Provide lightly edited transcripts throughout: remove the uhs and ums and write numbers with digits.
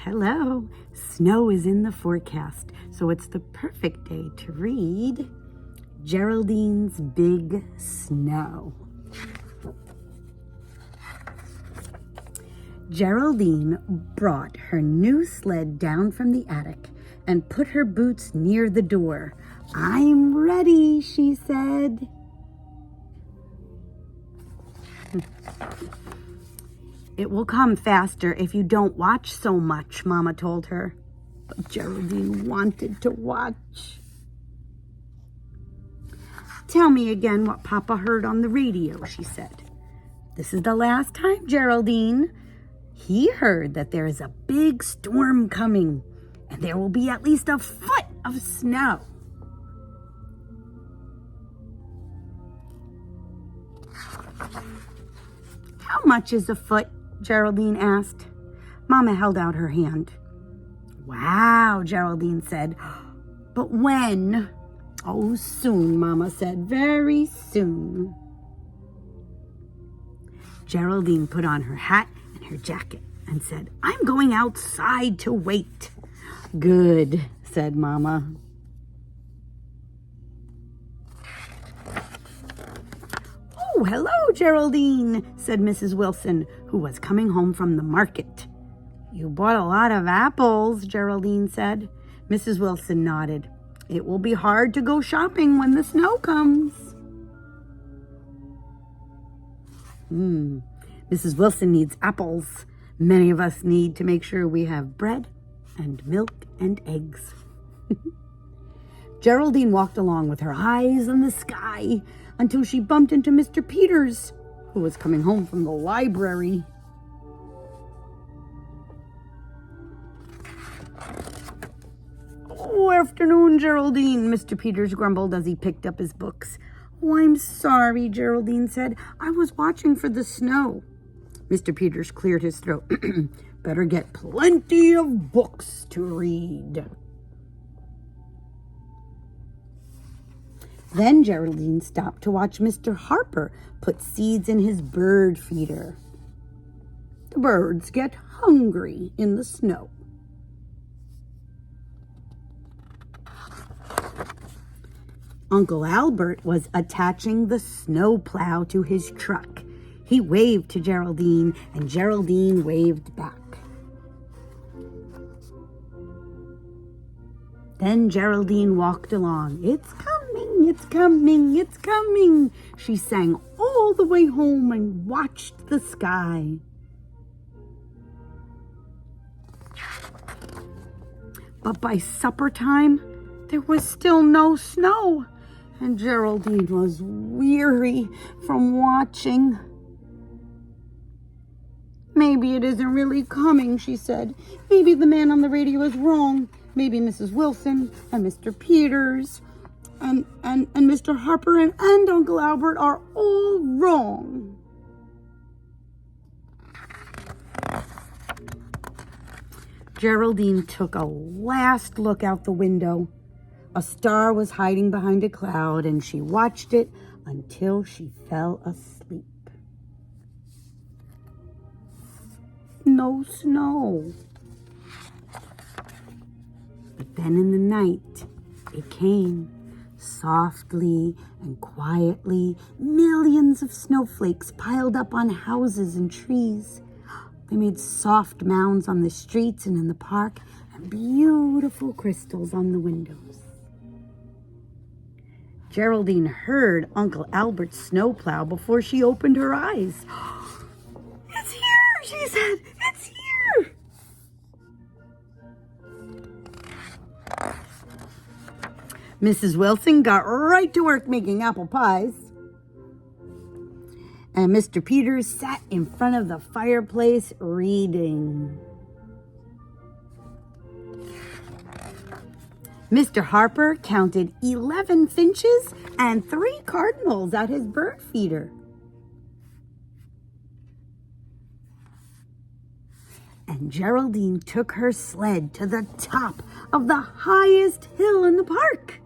Hello. Snow is in the forecast, so it's the perfect day to read Geraldine's Big Snow. Geraldine brought her new sled down from the attic and put her boots near the door. "I'm ready," she said. "It will come faster if you don't watch so much," Mama told her. But Geraldine wanted to watch. "Tell me again what Papa heard on the radio," she said. "This is the last time, Geraldine. He heard that there is a big storm coming, and there will be at least a foot of snow." "How much is a foot?" Geraldine asked. Mama held out her hand. "Wow," Geraldine said. "But when?" "Oh, soon," Mama said. "Very soon." Geraldine put on her hat and her jacket and said, "I'm going outside to wait." "Good," said Mama. "Oh, hello, Geraldine," said Mrs. Wilson, who was coming home from the market. "You bought a lot of apples," Geraldine said. Mrs. Wilson nodded. "It will be hard to go shopping when the snow comes." Mrs. Wilson needs apples. Many of us need to make sure we have bread and milk and eggs. Geraldine walked along with her eyes on the sky until she bumped into Mr. Peters, who was coming home from the library. "Oh, afternoon, Geraldine," Mr. Peters grumbled as he picked up his books. "Oh, I'm sorry," Geraldine said. "I was watching for the snow." Mr. Peters cleared his throat. "Better get plenty of books to read." Then Geraldine stopped to watch Mr. Harper put seeds in his bird feeder. The birds get hungry in the snow. Uncle Albert was attaching the snow plow to his truck. He waved to Geraldine, and Geraldine waved back. Then Geraldine walked along. "It's coming, it's coming, it's coming," she sang all the way home and watched the sky. But by supper time, there was still no snow, and Geraldine was weary from watching. "Maybe it isn't really coming," she said. "Maybe the man on the radio is wrong. Maybe Mrs. Wilson and Mr. Peters and Mr. Harper and Uncle Albert are all wrong." Geraldine took a last look out the window. A star was hiding behind a cloud, and she watched it until she fell asleep. No snow. But then in the night, it came. Softly and quietly, millions of snowflakes piled up on houses and trees. They made soft mounds on the streets and in the park, and beautiful crystals on the windows. Geraldine heard Uncle Albert's snowplow before she opened her eyes. "It's here," she said. "It's here." Mrs. Wilson got right to work making apple pies. And Mr. Peters sat in front of the fireplace reading. Mr. Harper counted 11 finches and 3 cardinals at his bird feeder. And Geraldine took her sled to the top of the highest hill in the park.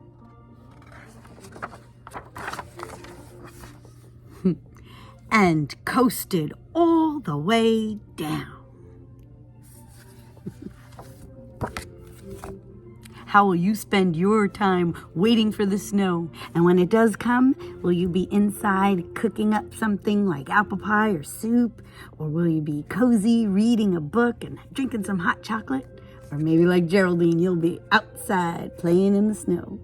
And coasted all the way down. how will you spend your time waiting for the snow? And when it does come, will you be inside cooking up something like apple pie or soup? Or will you be cozy reading a book and drinking some hot chocolate? Or maybe like Geraldine, you'll be outside playing in the snow.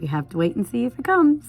We have to wait and see if it comes.